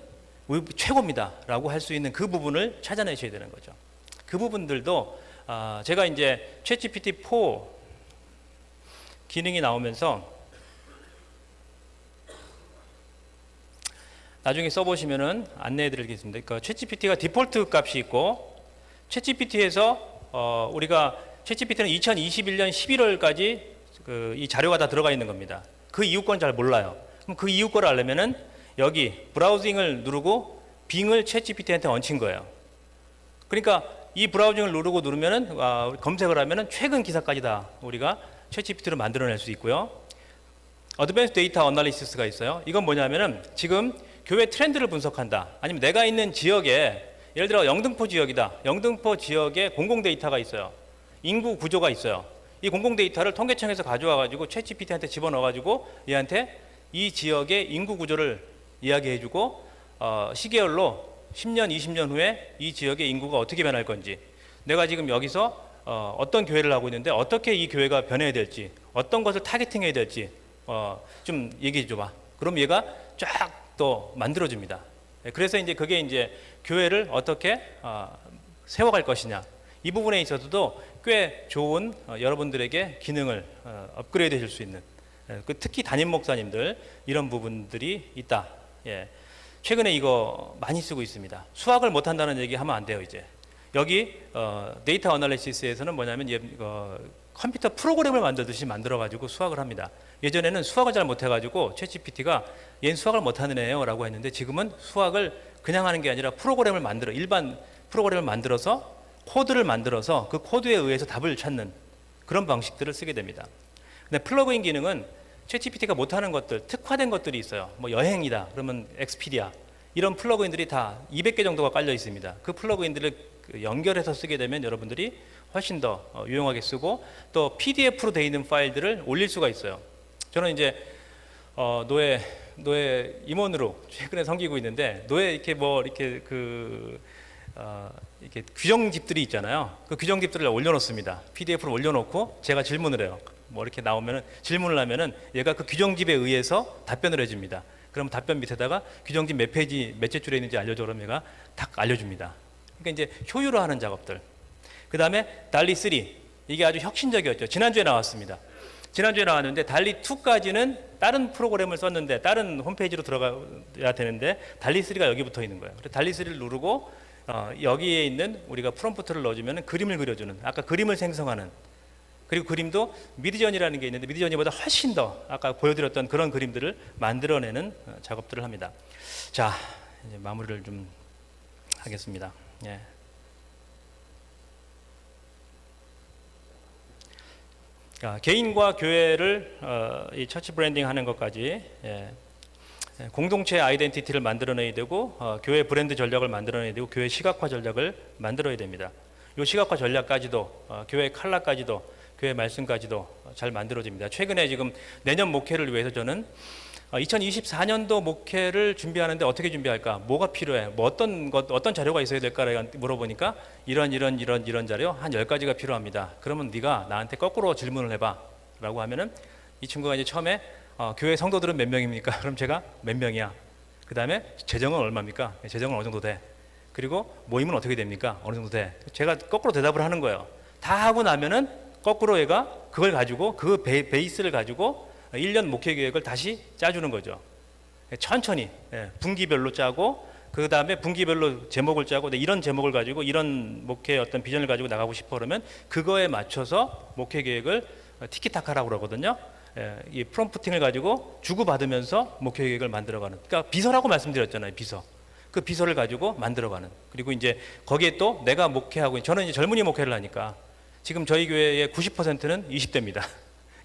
최고입니다 라고 할 수 있는 그 부분을 찾아내셔야 되는 거죠. 그 부분들도 제가 이제 챗 GPT-4 기능이 나오면서 나중에 써보시면은 안내해 드리겠습니다. 그러니까 챗 GPT가 디폴트 값이 있고, 챗 GPT에서 우리가 챗 GPT는 2021년 11월까지 이 자료가 다 들어가 있는 겁니다. 그 이후 건 잘 몰라요. 그럼 그 이후 거를 알려면은 여기 브라우징을 누르고 빙을 챗 GPT한테 얹힌 거예요. 그러니까 이 브라우징을 누르면은 검색을 하면은 최근 기사까지 다 우리가 챗 GPT로 만들어낼 수 있고요. 어드밴스 데이터 어널리시스가 있어요. 이건 뭐냐면은 지금 교회 트렌드를 분석한다. 아니면 내가 있는 지역에 예를 들어 영등포 지역이다. 영등포 지역에 공공 데이터가 있어요. 인구 구조가 있어요. 이 공공 데이터를 통계청에서 가져와 가지고 챗GPT한테 집어넣어 가지고 얘한테 이 지역의 인구 구조를 이야기해 주고 시계열로 10년, 20년 후에 이 지역의 인구가 어떻게 변할 건지, 내가 지금 여기서 어떤 교회를 하고 있는데 어떻게 이 교회가 변해야 될지, 어떤 것을 타겟팅해야 될지 좀 얘기해 줘봐. 그럼 얘가 쫙 또 만들어줍니다. 그래서 이제 그게 이제 교회를 어떻게 세워갈 것이냐, 이 부분에 있어서도 꽤 좋은 여러분들에게 기능을 업그레이드 해줄 수 있는, 특히 담임 목사님들 이런 부분들이 있다. 예. 최근에 이거 많이 쓰고 있습니다. 수학을 못한다는 얘기 하면 안 돼요. 이제 여기 데이터 어널리시스에서는 뭐냐면 컴퓨터 프로그램을 만들듯이 만들어가지고 수학을 합니다. 예전에는 수학을 잘 못해가지고 챗GPT가 얘는 수학을 못하는 애예요 라고 했는데, 지금은 수학을 그냥 하는 게 아니라 프로그램을 만들어, 일반 프로그램을 만들어서 코드를 만들어서 그 코드에 의해서 답을 찾는 그런 방식들을 쓰게 됩니다. 근데 플러그인 기능은 챗GPT가 못하는 것들, 특화된 것들이 있어요. 뭐 여행이다 그러면 엑스피디아, 이런 플러그인들이 다 200개 정도가 깔려 있습니다. 그 플러그인들을 연결해서 쓰게 되면 여러분들이 훨씬 더 유용하게 쓰고, 또 PDF로 되어 있는 파일들을 올릴 수가 있어요. 저는 이제 노예 임원으로 최근에 섬기고 있는데, 노예 이렇게 이렇게 규정집들이 있잖아요. 그 규정집들을 올려놓습니다. PDF로 올려놓고 제가 질문을 해요. 뭐 이렇게 나오면은, 질문을 하면은 얘가 그 규정집에 의해서 답변을 해줍니다. 그럼 답변 밑에다가 규정집 몇 페이지 몇째 줄에 있는지 알려줘 그러면 얘가 딱 알려줍니다. 그러니까 이제 효율화하는 작업들. 그 다음에 달리 3, 이게 아주 혁신적이었죠. 지난주에 나왔습니다. 지난주에 나왔는데 달리 2까지는 다른 프로그램을 썼는데 다른 홈페이지로 들어가야 되는데 달리 3가 여기 붙어 있는 거예요. 그래서 달리 3를 누르고 여기에 있는 우리가 프롬프트를 넣어주면 그림을 그려주는, 아까 그림을 생성하는, 그리고 그림도 미드저니라는 게 있는데 미드저니보다 훨씬 더 아까 보여드렸던 그런 그림들을 만들어내는 작업들을 합니다. 자, 이제 마무리를 좀 하겠습니다. 예. 개인과 교회를 이 처치 브랜딩 하는 것까지, 공동체 아이덴티티를 만들어내야 되고 교회 브랜드 전략을 만들어내야 되고 교회 시각화 전략을 만들어야 됩니다. 이 시각화 전략까지도 교회 컬러까지도 교회 말씀까지도 잘 만들어집니다. 최근에 지금 내년 목회를 위해서 저는 2024년도 목회를 준비하는데 어떻게 준비할까? 뭐가 필요해? 뭐 어떤 자료가 있어야 될까라고 물어보니까 이런 자료 한 10가지가 필요합니다. 그러면 네가 나한테 거꾸로 질문을 해봐 라고 하면은, 이 친구가 이제 처음에 교회 성도들은 몇 명입니까? 그럼 제가 몇 명이야? 그 다음에 재정은 얼마입니까? 재정은 어느 정도 돼? 그리고 모임은 어떻게 됩니까? 어느 정도 돼? 제가 거꾸로 대답을 하는 거예요. 다 하고 나면은 거꾸로 얘가 그걸 가지고 그 베이스를 가지고 1년 목회 계획을 다시 짜주는 거죠. 천천히 분기별로 짜고, 그 다음에 분기별로 제목을 짜고, 이런 제목을 가지고 이런 목회 어떤 비전을 가지고 나가고 싶어 그러면 그거에 맞춰서 목회 계획을 티키타카라고 그러거든요. 이 프롬프팅을 가지고 주고받으면서 목회 계획을 만들어가는, 그러니까 비서라고 말씀드렸잖아요. 비서. 그 비서를 가지고 만들어가는. 그리고 이제 거기에 또 내가 목회하고, 저는 이제 젊은이 목회를 하니까 지금 저희 교회의 90%는 20대입니다.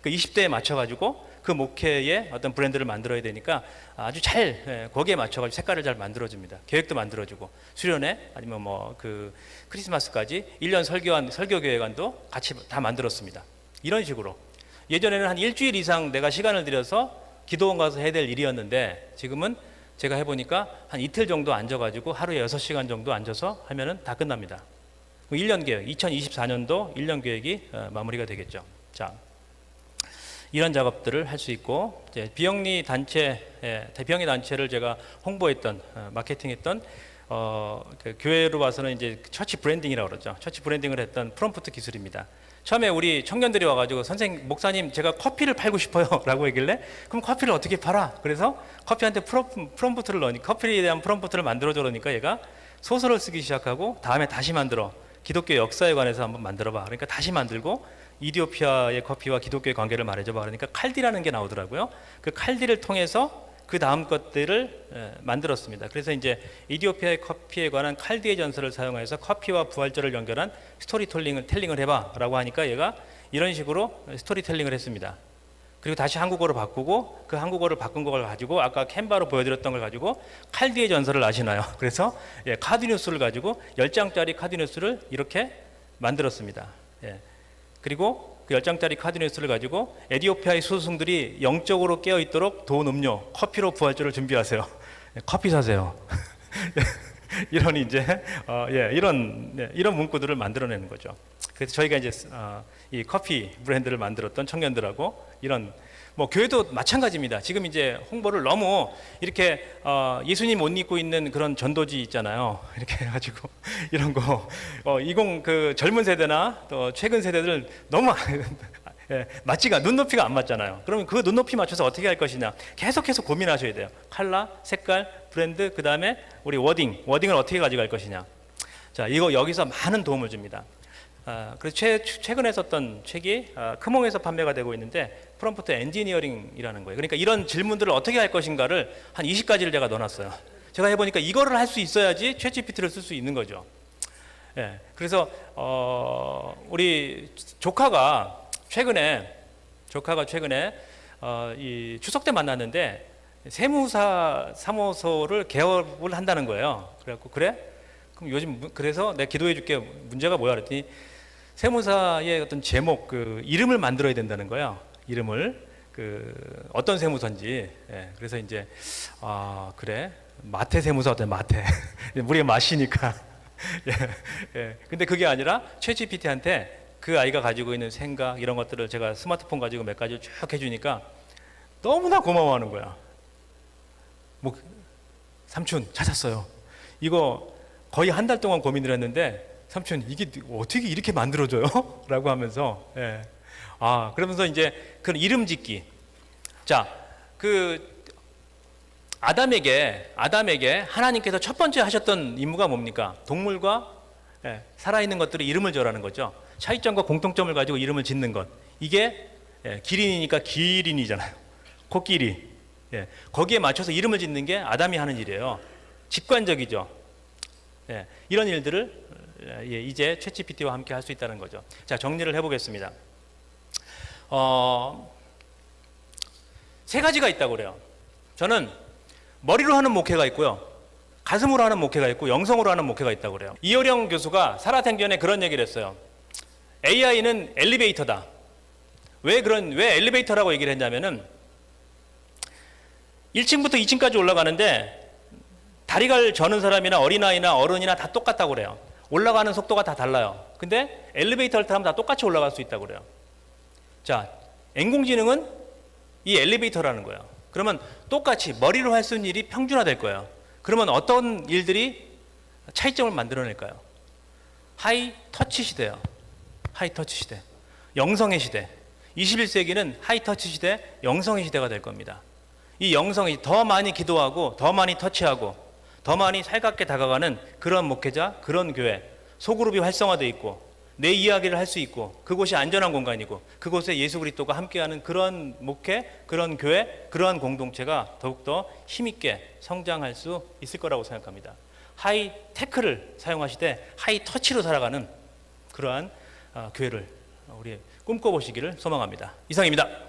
그 20대에 맞춰가지고 그 목회의 어떤 브랜드를 만들어야 되니까 아주 잘 거기에 맞춰가지고 색깔을 잘 만들어줍니다. 계획도 만들어주고, 수련회 아니면 뭐 그 크리스마스까지 1년 설교 계획안도 같이 다 만들었습니다. 이런 식으로. 예전에는 한 일주일 이상 내가 시간을 들여서 기도원 가서 해야 될 일이었는데, 지금은 제가 해보니까 한 이틀 정도 앉아가지고 하루에 6시간 정도 앉아서 하면은 다 끝납니다. 1년 계획, 2024년도 1년 계획이 마무리가 되겠죠. 자, 이런 작업들을 할 수 있고, 이제 비영리 단체를 제가 홍보했던, 마케팅했던 그 교회로 봐서는 이제 처치 브랜딩이라고 그러죠. 처치 브랜딩을 했던 프롬프트 기술입니다. 처음에 우리 청년들이 와가지고 선생님, 목사님 제가 커피를 팔고 싶어요 라고 얘길래, 그럼 커피를 어떻게 팔아? 그래서 커피한테 프롬프트를 넣으니까, 커피에 대한 프롬프트를 만들어줘 그러니까 얘가 소설을 쓰기 시작하고, 다음에 다시 만들어, 기독교 역사에 관해서 한번 만들어봐. 그러니까 다시 만들고, 이디오피아의 커피와 기독교의 관계를 말해줘봐. 그러니까 칼디라는 게 나오더라고요. 그 칼디를 통해서 그 다음 것들을 만들었습니다. 그래서 이제 이디오피아의 커피에 관한 칼디의 전설을 사용해서 커피와 부활절을 연결한 스토리텔링을 해봐 라고 하니까 얘가 이런 식으로 스토리텔링을 했습니다. 그리고 다시 한국어로 바꾸고 그 한국어를 바꾼 걸 가지고 아까 캔바로 보여드렸던 걸 가지고 칼디의 전설을 아시나요? 그래서 카드뉴스를 가지고 10장짜리 카드뉴스를 이렇게 만들었습니다. 그리고 그 10장짜리 카드뉴스를 가지고 에티오피아의 수송들이 영적으로 깨어있도록 돈, 음료, 커피로 부활절을 준비하세요. 커피 사세요. 이런 이제 이런 문구들을 만들어내는 거죠. 그래서 저희가 이제 이 커피 브랜드를 만들었던 청년들하고 이런 뭐 교회도 마찬가지입니다. 지금 이제 홍보를 너무 이렇게 예수님 옷 입고 있는 그런 전도지 있잖아요. 이렇게 해가지고 이런 거 그 젊은 세대나 또 최근 세대들 너무 맞지가 눈높이가 안 맞잖아요. 그러면 그 눈높이 맞춰서 어떻게 할 것이냐 계속해서 고민하셔야 돼요. 컬러, 색깔, 브랜드, 그 다음에 우리 워딩을 어떻게 가져갈 것이냐. 자, 이거 여기서 많은 도움을 줍니다. 그래서 최근에 썼던 책이 크몽에서 판매가 되고 있는데 프롬프트 엔지니어링이라는 거예요. 그러니까 이런 질문들을 어떻게 할 것인가를 한 20가지를 제가 넣어놨어요. 제가 해보니까 이거를 할 수 있어야지 챗GPT를 쓸 수 있는 거죠. 그래서 우리 조카가 최근에 이 추석 때 만났는데 세무사 사무소를 개업을 한다는 거예요. 그래갖고 그래? 그럼 요즘 그래서 내가 기도해 줄게. 문제가 뭐야? 그랬더니 세무사의 어떤 제목, 그 이름을 만들어야 된다는 거예요. 이름을 어떤 세무서인지. 그래서 이제 그래 마태 세무사 어때? 마태. 우리가 마시니까. 근데 그게 아니라 챗GPT한테 그 아이가 가지고 있는 생각 이런 것들을 제가 스마트폰 가지고 몇 가지 쭉 해주니까 너무나 고마워하는 거야. 뭐 삼촌 찾았어요. 이거 거의 한 달 동안 고민을 했는데 삼촌 이게 어떻게 이렇게 만들어져요? 라고 하면서 그러면서 이제 그런 이름 짓기. 자, 그 아담에게 하나님께서 첫 번째 하셨던 임무가 뭡니까? 동물과 살아있는 것들의 이름을 지어라는 거죠. 차이점과 공통점을 가지고 이름을 짓는 것. 이게 기린이니까 기린이잖아요. 코끼리. 거기에 맞춰서 이름을 짓는 게 아담이 하는 일이에요. 직관적이죠. 이런 일들을 이제 챗GPT와 함께 할 수 있다는 거죠. 자, 정리를 해보겠습니다. 세 가지가 있다고 그래요. 저는 머리로 하는 목회가 있고요, 가슴으로 하는 목회가 있고 영성으로 하는 목회가 있다고 그래요. 이효령 교수가 살아생전에 그런 얘기를 했어요. AI는 엘리베이터다. 왜 엘리베이터라고 얘기를 했냐면은 1층부터 2층까지 올라가는데 다리를 저는 사람이나 어린아이나 어른이나 다 똑같다고 그래요. 올라가는 속도가 다 달라요. 근데 엘리베이터를 타면 다 똑같이 올라갈 수 있다고 그래요. 자, 인공지능은 이 엘리베이터라는 거예요. 그러면 똑같이 머리로 할 수 있는 일이 평준화될 거예요. 그러면 어떤 일들이 차이점을 만들어낼까요? 하이 터치 시대예요. 하이 터치 시대. 영성의 시대. 21세기는 하이 터치 시대, 영성의 시대가 될 겁니다. 이 영성이 더 많이 기도하고 더 많이 터치하고 더 많이 살갑게 다가가는 그런 목회자, 그런 교회, 소그룹이 활성화되어 있고 내 이야기를 할 수 있고 그곳이 안전한 공간이고 그곳에 예수 그리스도가 함께하는 그런 목회, 그런 교회, 그러한 공동체가 더욱더 힘있게 성장할 수 있을 거라고 생각합니다. 하이 테크를 사용하시되 하이 터치로 살아가는 그러한 교회를 우리 꿈꿔보시기를 소망합니다. 이상입니다.